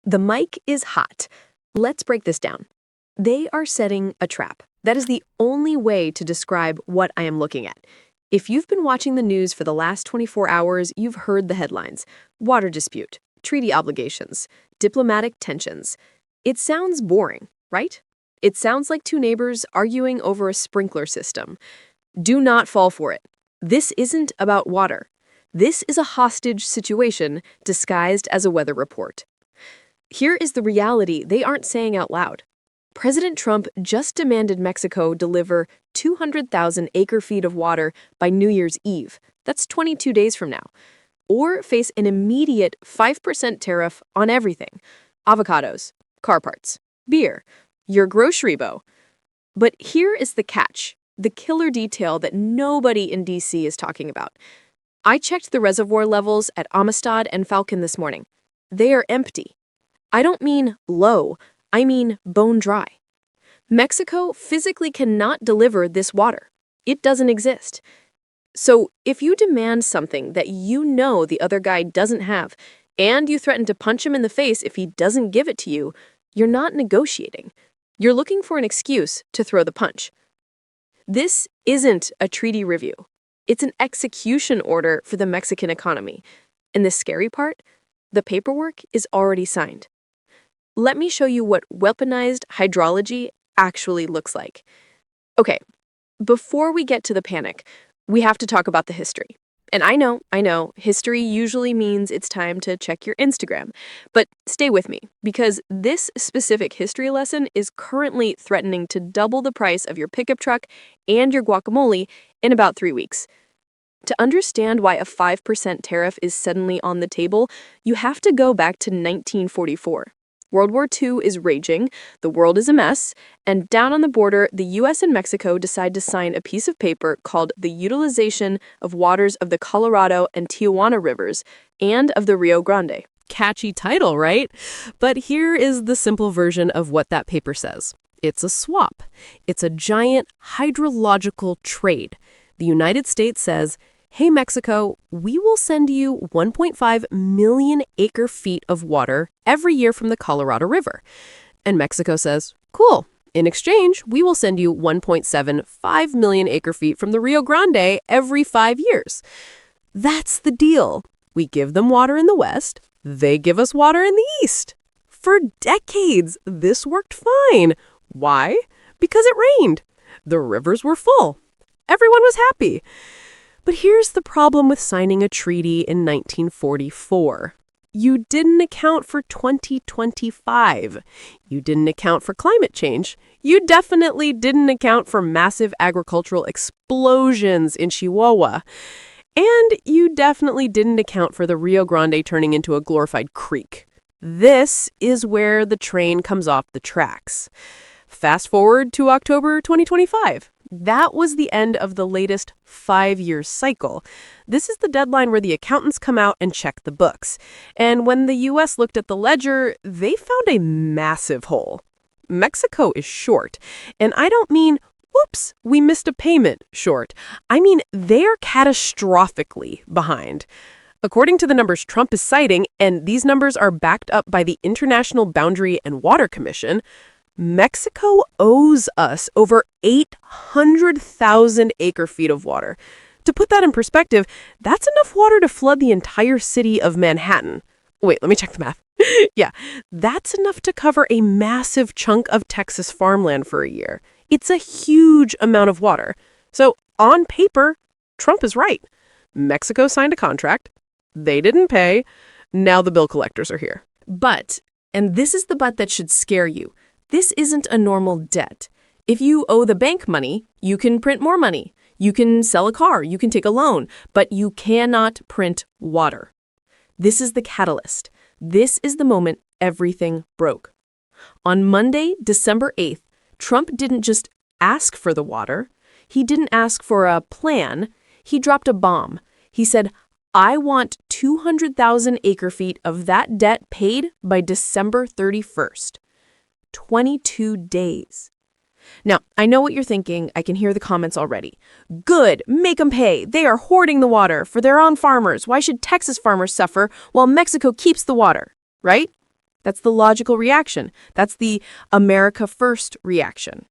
The mic is hot. Let's break this down. They are setting a trap. That is the only way to describe what I am looking at. If you've been watching the news for the last 24 hours, you've heard the headlines. Water dispute, treaty obligations, diplomatic tensions. It sounds boring, right? It sounds like two neighbors arguing over a sprinkler system. Do not fall for it. This isn't about water. This is a hostage situation disguised as a weather report. Here is the reality they aren't saying out loud. President Trump just demanded Mexico deliver 200,000 acre-feet of water by New Year's Eve. That's 22 days from now. Or face an immediate 5% tariff on everything. Avocados, car parts, beer, your grocery bow. But here is the catch, the killer detail that nobody in D.C. is talking about. I checked the reservoir levels at Amistad and Falcon this morning. They are empty. I don't mean low, I mean bone dry. Mexico physically cannot deliver this water. It doesn't exist. So if you demand something that you know the other guy doesn't have, and you threaten to punch him in the face if he doesn't give it to you, you're not negotiating. You're looking for an excuse to throw the punch. This isn't a treaty review. It's an execution order for the Mexican economy. And the scary part, the paperwork is already signed. Let me show you what weaponized hydrology actually looks like. Okay, before we get to the panic, we have to talk about the history. And I know, history usually means it's time to check your Instagram. But stay with me, because this specific history lesson is currently threatening to double the price of your pickup truck and your guacamole in about 3 weeks. To understand why a 5% tariff is suddenly on the table, you have to go back to 1944. World War II is raging, the world is a mess, and down on the border, the U.S. and Mexico decide to sign a piece of paper called the Utilization of Waters of the Colorado and Tijuana Rivers and of the Rio Grande. Catchy title, right? But here is the simple version of what that paper says. It's a swap. It's a giant hydrological trade. The United States says, hey, Mexico, we will send you 1.5 million acre-feet of water every year from the Colorado River. And Mexico says, cool. In exchange, we will send you 1.75 million acre-feet from the Rio Grande every 5 years. That's the deal. We give them water in the west. They give us water in the east. For decades, this worked fine. Why? Because it rained. The rivers were full. Everyone was happy. But here's the problem with signing a treaty in 1944. You didn't account for 2025. You didn't account for climate change. You definitely didn't account for massive agricultural explosions in Chihuahua. And you definitely didn't account for the Rio Grande turning into a glorified creek. This is where the train comes off the tracks. Fast forward to October 2025. That was the end of the latest 5-year cycle. This is the deadline where the accountants come out and check the books. And when the U.S. looked at the ledger, they found a massive hole. Mexico is short. And I don't mean, whoops, we missed a payment short. I mean, they're catastrophically behind. According to the numbers Trump is citing, and these numbers are backed up by the International Boundary and Water Commission, Mexico owes us over 800,000 acre-feet of water. To put that in perspective, that's enough water to flood the entire city of Manhattan. Wait, let me check the math. Yeah, that's enough to cover a massive chunk of Texas farmland for a year. It's a huge amount of water. So, on paper, Trump is right. Mexico signed a contract. They didn't pay. Now the bill collectors are here. But, and this is the but that should scare you, this isn't a normal debt. If you owe the bank money, you can print more money. You can sell a car, you can take a loan, but you cannot print water. This is the catalyst. This is the moment everything broke. On Monday, December 8th, Trump didn't just ask for the water. He didn't ask for a plan. He dropped a bomb. He said, I want 200,000 acre-feet of that debt paid by December 31st. 22 days. Now, I know what you're thinking. I can hear the comments already. Good, make them pay. They are hoarding the water for their own farmers. Why should Texas farmers suffer while Mexico keeps the water, right? That's the logical reaction. That's the America first reaction.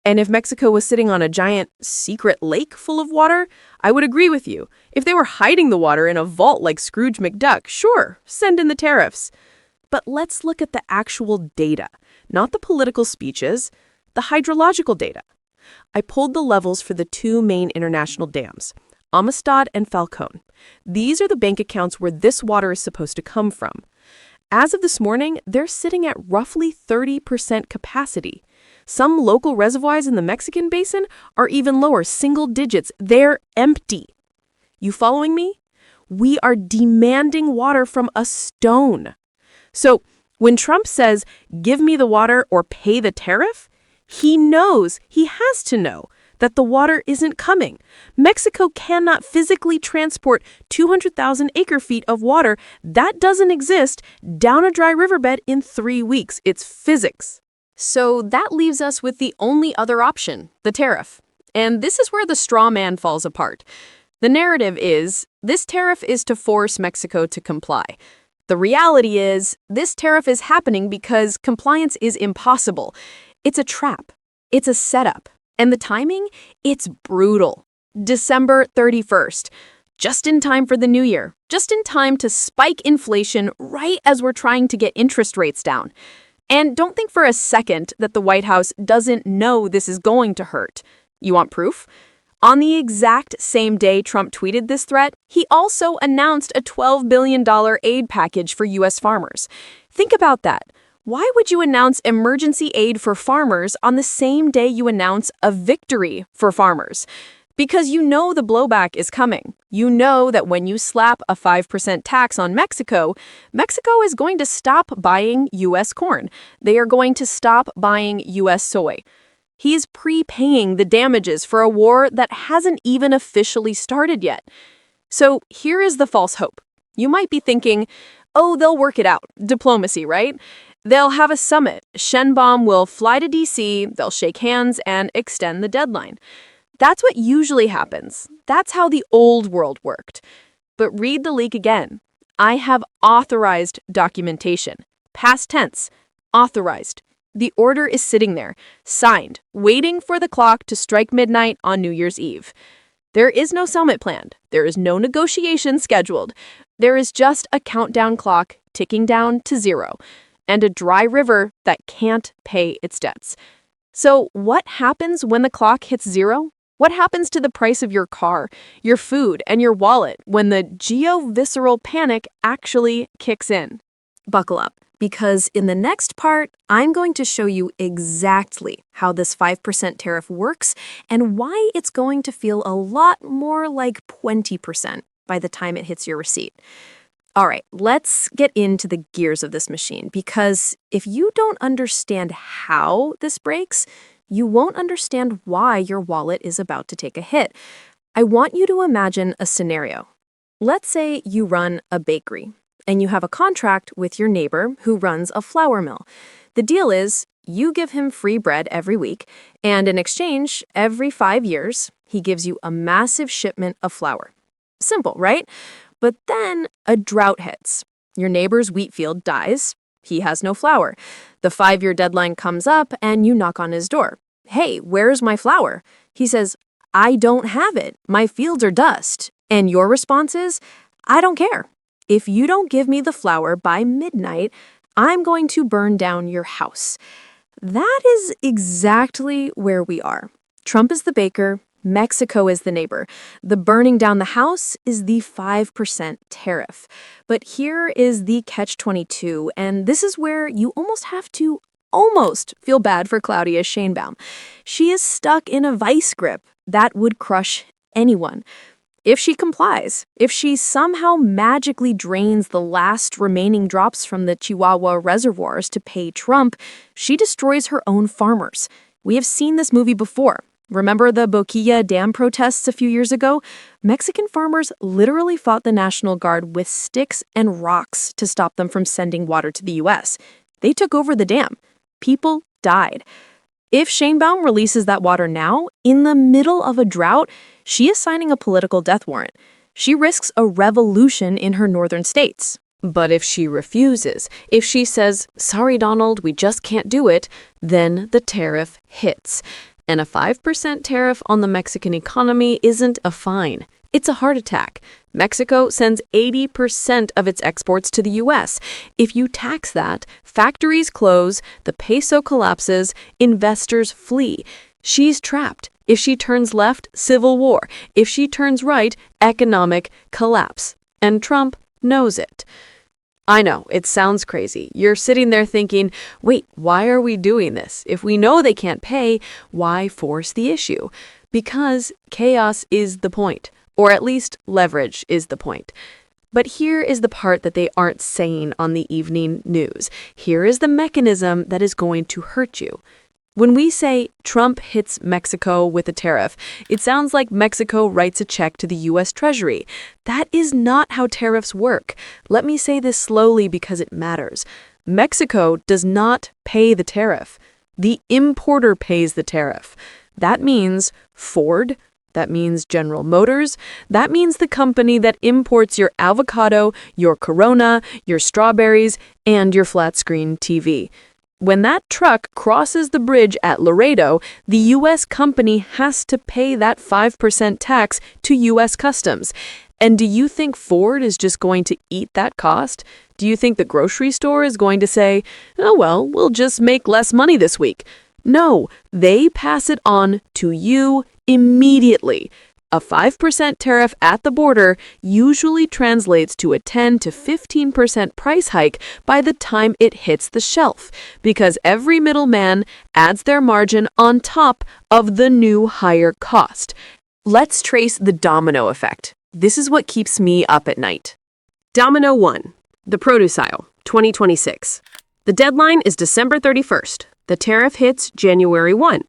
And if Mexico was sitting on a giant secret lake full of water, I would agree with you. If they were hiding the water in a vault like Scrooge McDuck, sure, send in the tariffs. But let's look at the actual data, not the political speeches, the hydrological data. I pulled the levels for the two main international dams, Amistad and Falcon. These are the bank accounts where this water is supposed to come from. As of this morning, they're sitting at roughly 30% capacity. Some local reservoirs in the Mexican basin are even lower, single digits. They're empty. You following me? We are demanding water from a stone. So when Trump says, give me the water or pay the tariff, he knows, he has to know, that the water isn't coming. Mexico cannot physically transport 200,000 acre-feet of water that doesn't exist down a dry riverbed in 3 weeks. It's physics. So that leaves us with the only other option, the tariff. And this is where the straw man falls apart. The narrative is, this tariff is to force Mexico to comply. The reality is, this tariff is happening because compliance is impossible. It's a trap. It's a setup. And the timing? It's brutal. December 31st. Just in time for the new year. Just in time to spike inflation right as we're trying to get interest rates down. And don't think for a second that the White House doesn't know this is going to hurt. You want proof? On the exact same day Trump tweeted this threat, he also announced a $12 billion aid package for U.S. farmers. Think about that. Why would you announce emergency aid for farmers on the same day you announce a victory for farmers? Because you know the blowback is coming. You know that when you slap a 5% tax on Mexico, Mexico is going to stop buying U.S. corn. They are going to stop buying U.S. soy. He's prepaying the damages for a war that hasn't even officially started yet. So here is the false hope. You might be thinking, oh, they'll work it out. Diplomacy, right? They'll have a summit. Sheinbaum will fly to D.C., they'll shake hands and extend the deadline. That's what usually happens. That's how the old world worked. But read the leak again. I have authorized documentation. Past tense. Authorized. The order is sitting there, signed, waiting for the clock to strike midnight on New Year's Eve. There is no summit planned. There is no negotiation scheduled. There is just a countdown clock ticking down to 0. And a dry river that can't pay its debts. So what happens when the clock hits 0? What happens to the price of your car, your food, and your wallet when the geo-visceral panic actually kicks in? Buckle up, because in the next part, I'm going to show you exactly how this 5% tariff works and why it's going to feel a lot more like 20% by the time it hits your receipt. All right, let's get into the gears of this machine, because if you don't understand how this breaks, you won't understand why your wallet is about to take a hit. I want you to imagine a scenario. Let's say you run a bakery, and you have a contract with your neighbor who runs a flour mill. The deal is, you give him free bread every week, and in exchange, every 5 years, he gives you a massive shipment of flour. Simple, right? But then a drought hits. Your neighbor's wheat field dies. He has no flour. The 5-year deadline comes up and you knock on his door. Hey, where's my flour? He says, I don't have it. My fields are dust. And your response is, I don't care. If you don't give me the flour by midnight, I'm going to burn down your house. That is exactly where we are. Trump is the baker. Mexico is the neighbor. The burning down the house is the 5% tariff. But here is the catch-22, and this is where you almost have to feel bad for Claudia Sheinbaum. She is stuck in a vice grip that would crush anyone. If she complies, if she somehow magically drains the last remaining drops from the Chihuahua reservoirs to pay Trump, she destroys her own farmers. We have seen this movie before. Remember the Boquilla Dam protests a few years ago? Mexican farmers literally fought the National Guard with sticks and rocks to stop them from sending water to the U.S. They took over the dam. People died. If Sheinbaum releases that water now, in the middle of a drought, she is signing a political death warrant. She risks a revolution in her northern states. But if she refuses, if she says, "Sorry, Donald, we just can't do it," then the tariff hits. And a 5% tariff on the Mexican economy isn't a fine. It's a heart attack. Mexico sends 80% of its exports to the U.S. If you tax that, factories close, the peso collapses, investors flee. She's trapped. If she turns left, civil war. If she turns right, economic collapse. And Trump knows it. I know, it sounds crazy. You're sitting there thinking, wait, why are we doing this? If we know they can't pay, why force the issue? Because chaos is the point. Or at least leverage is the point. But here is the part that they aren't saying on the evening news. Here is the mechanism that is going to hurt you. When we say Trump hits Mexico with a tariff, it sounds like Mexico writes a check to the U.S. Treasury. That is not how tariffs work. Let me say this slowly because it matters. Mexico does not pay the tariff. The importer pays the tariff. That means Ford. That means General Motors. That means the company that imports your avocado, your Corona, your strawberries, and your flat-screen TV. When that truck crosses the bridge at Laredo, the U.S. company has to pay that 5% tax to U.S. Customs. And do you think Ford is just going to eat that cost? Do you think the grocery store is going to say, oh, well, we'll just make less money this week? No, they pass it on to you immediately. A 5% tariff at the border usually translates to a 10 to 15% price hike by the time it hits the shelf, because every middleman adds their margin on top of the new higher cost. Let's trace the domino effect. This is what keeps me up at night. Domino 1, the produce aisle, 2026. The deadline is December 31st. The tariff hits January 1.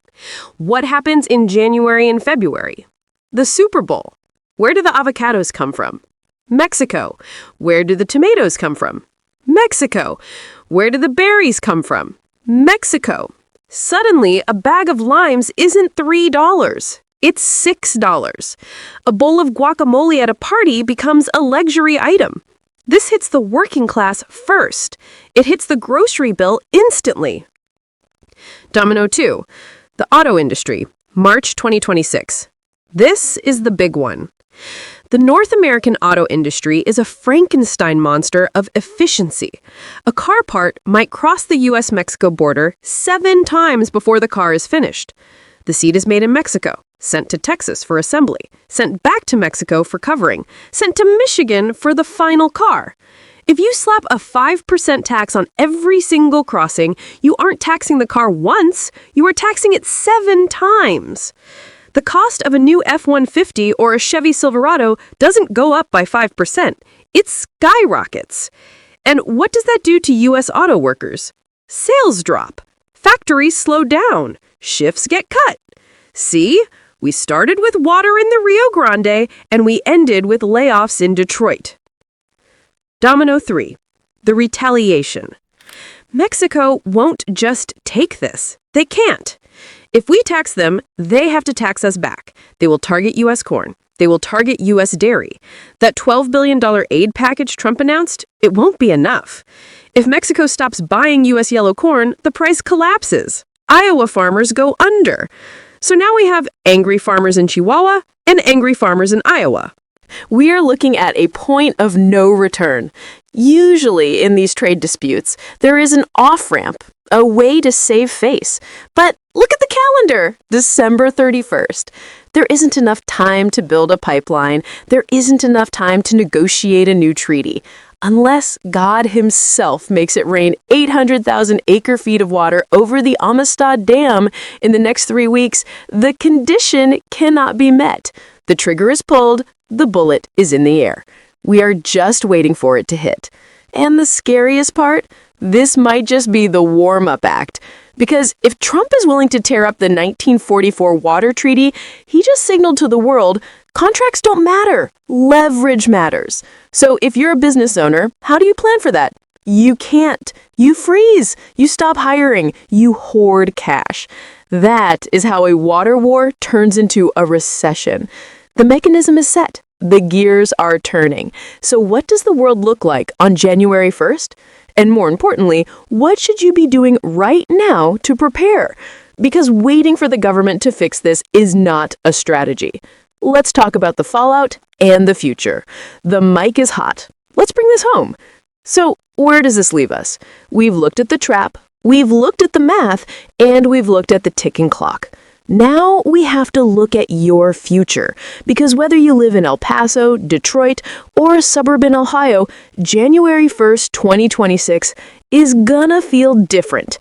What happens in January and February? The Super Bowl. Where do the avocados come from? Mexico. Where do the tomatoes come from? Mexico. Where do the berries come from? Mexico. Suddenly, a bag of limes isn't $3. It's $6. A bowl of guacamole at a party becomes a luxury item. This hits the working class first. It hits the grocery bill instantly. Domino 2. The auto industry, March 2026. This is the big one. The North American auto industry is a Frankenstein monster of efficiency. A car part might cross the U.S.-Mexico border 7 times before the car is finished. The seat is made in Mexico, sent to Texas for assembly, sent back to Mexico for covering, sent to Michigan for the final car. If you slap a 5% tax on every single crossing, you aren't taxing the car once, you are taxing it 7 times. The cost of a new F-150 or a Chevy Silverado doesn't go up by 5%. It skyrockets. And what does that do to U.S. auto workers? Sales drop. Factories slow down. Shifts get cut. See? We started with water in the Rio Grande, and we ended with layoffs in Detroit. Domino 3. The retaliation. Mexico won't just take this. They can't. If we tax them, they have to tax us back. They will target U.S. corn. They will target U.S. dairy. That $12 billion aid package Trump announced, it won't be enough. If Mexico stops buying U.S. yellow corn, the price collapses. Iowa farmers go under. So now we have angry farmers in Chihuahua and angry farmers in Iowa. We are looking at a point of no return. Usually in these trade disputes, there is an off-ramp, a way to save face. But look at the calendar, December 31st. There isn't enough time to build a pipeline. There isn't enough time to negotiate a new treaty. Unless God himself makes it rain 800,000 acre-feet of water over the Amistad Dam in the next 3 weeks, the condition cannot be met. The trigger is pulled, the bullet is in the air. We are just waiting for it to hit. And the scariest part? This might just be the warm-up act. Because if Trump is willing to tear up the 1944 water treaty, he just signaled to the world, contracts don't matter. Leverage matters. So if you're a business owner, how do you plan for that? You can't. You freeze. You stop hiring. You hoard cash. That is how a water war turns into a recession. The mechanism is set. The gears are turning. So what does the world look like on January 1st? And more importantly, what should you be doing right now to prepare? Because waiting for the government to fix this is not a strategy. Let's talk about the fallout and the future. The mic is hot. Let's bring this home. So where does this leave us? We've looked at the trap, we've looked at the math, and we've looked at the ticking clock. Now we have to look at your future, because whether you live in El Paso, Detroit, or a suburb in Ohio, January 1st, 2026 is gonna feel different.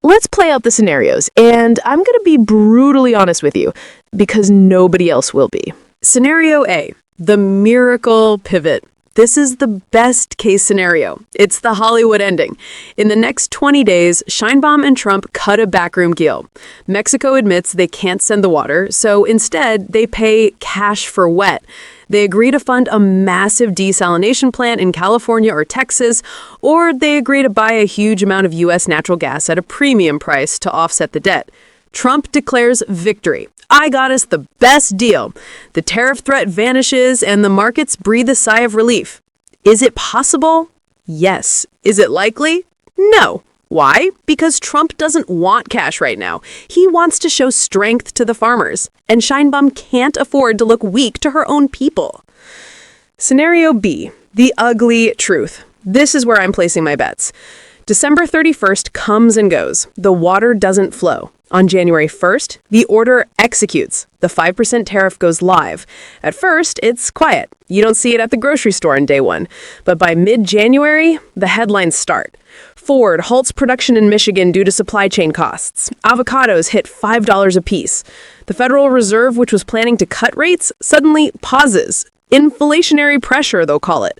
Let's play out the scenarios, and I'm gonna be brutally honest with you, because nobody else will be. Scenario A, the miracle pivot. This is the best case scenario. It's the Hollywood ending. In the next 20 days, Sheinbaum and Trump cut a backroom deal. Mexico admits they can't send the water, so instead they pay cash for wet. They agree to fund a massive desalination plant in California or Texas, or they agree to buy a huge amount of U.S. natural gas at a premium price to offset the debt. Trump declares victory. I got us the best deal. The tariff threat vanishes and the markets breathe a sigh of relief. Is it possible? Yes. Is it likely? No. Why? Because Trump doesn't want cash right now. He wants to show strength to the farmers, and Sheinbaum can't afford to look weak to her own people. Scenario B, the ugly truth. This is where I'm placing my bets. December 31st comes and goes. The water doesn't flow. On January 1st, the order executes. The 5% tariff goes live. At first, it's quiet. You don't see it at the grocery store on day one. But by mid-January, the headlines start. Ford halts production in Michigan due to supply chain costs. Avocados hit $5 a piece. The Federal Reserve, which was planning to cut rates, suddenly pauses. Inflationary pressure, they'll call it.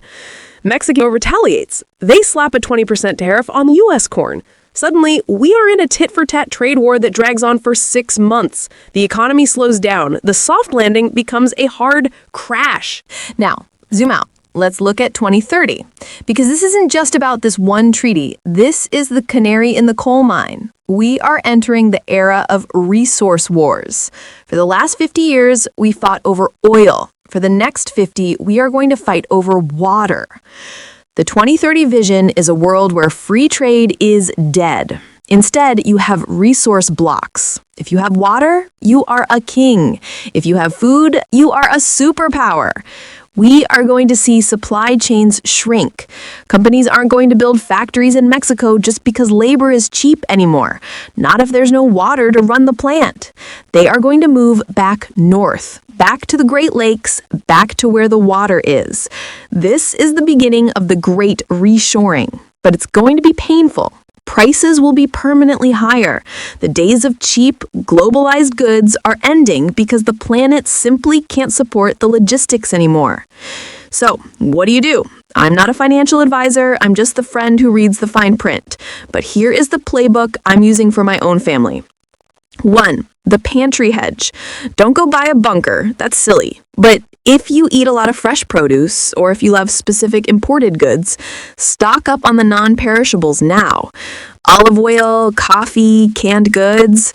Mexico retaliates. They slap a 20% tariff on U.S. corn. Suddenly, we are in a tit-for-tat trade war that drags on for 6 months. The economy slows down. The soft landing becomes a hard crash. Now, zoom out. Let's look at 2030. Because this isn't just about this one treaty. This is the canary in the coal mine. We are entering the era of resource wars. For the last 50 years, we fought over oil. For the next 50, we are going to fight over water. The 2030 vision is a world where free trade is dead. Instead, you have resource blocks. If you have water, you are a king. If you have food, you are a superpower. We are going to see supply chains shrink. Companies aren't going to build factories in Mexico just because labor is cheap anymore. Not if there's no water to run the plant. They are going to move back north, back to the Great Lakes, back to where the water is. This is the beginning of the great reshoring, but it's going to be painful. Prices will be permanently higher. The days of cheap, globalized goods are ending because the planet simply can't support the logistics anymore. So, what do? I'm not a financial advisor, I'm just the friend who reads the fine print. But here is the playbook I'm using for my own family. 1. The pantry hedge. Don't go buy a bunker, that's silly. But if you eat a lot of fresh produce, or if you love specific imported goods, stock up on the non-perishables now. Olive oil, coffee, canned goods.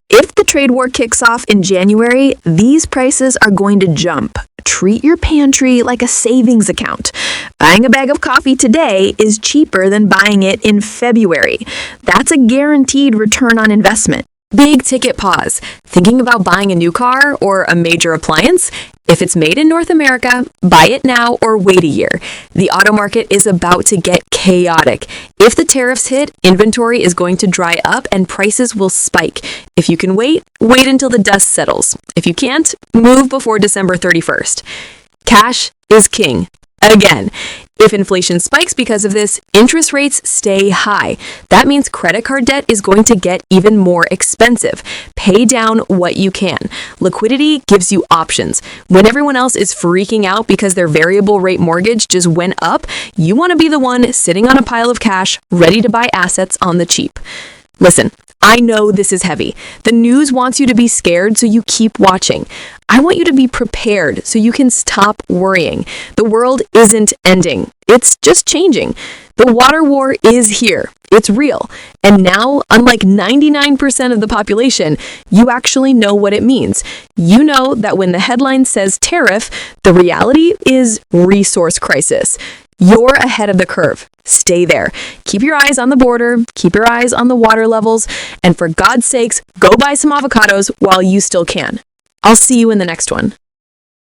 If the trade war kicks off in January, these prices are going to jump. Treat your pantry like a savings account. Buying a bag of coffee today is cheaper than buying it in February. That's a guaranteed return on investment. Big ticket pause. Thinking about buying a new car or a major appliance? If it's made in North America, buy it now or wait a year. The auto market is about to get chaotic. If the tariffs hit, inventory is going to dry up and prices will spike. If you can wait, wait until the dust settles. If you can't, move before December 31st. Cash is king. Again, if inflation spikes because of this, interest rates stay high. That means credit card debt is going to get even more expensive. Pay down what you can. Liquidity gives you options. When everyone else is freaking out because their variable rate mortgage just went up, you want to be the one sitting on a pile of cash, ready to buy assets on the cheap. Listen, I know this is heavy. The news wants you to be scared, so you keep watching. I want you to be prepared so you can stop worrying. The world isn't ending. It's just changing. The water war is here. It's real. And now, unlike 99% of the population, you actually know what it means. You know that when the headline says tariff, the reality is resource crisis. You're ahead of the curve. Stay there. Keep your eyes on the border, keep your eyes on the water levels, and for God's sakes, go buy some avocados while you still can. I'll see you in the next one.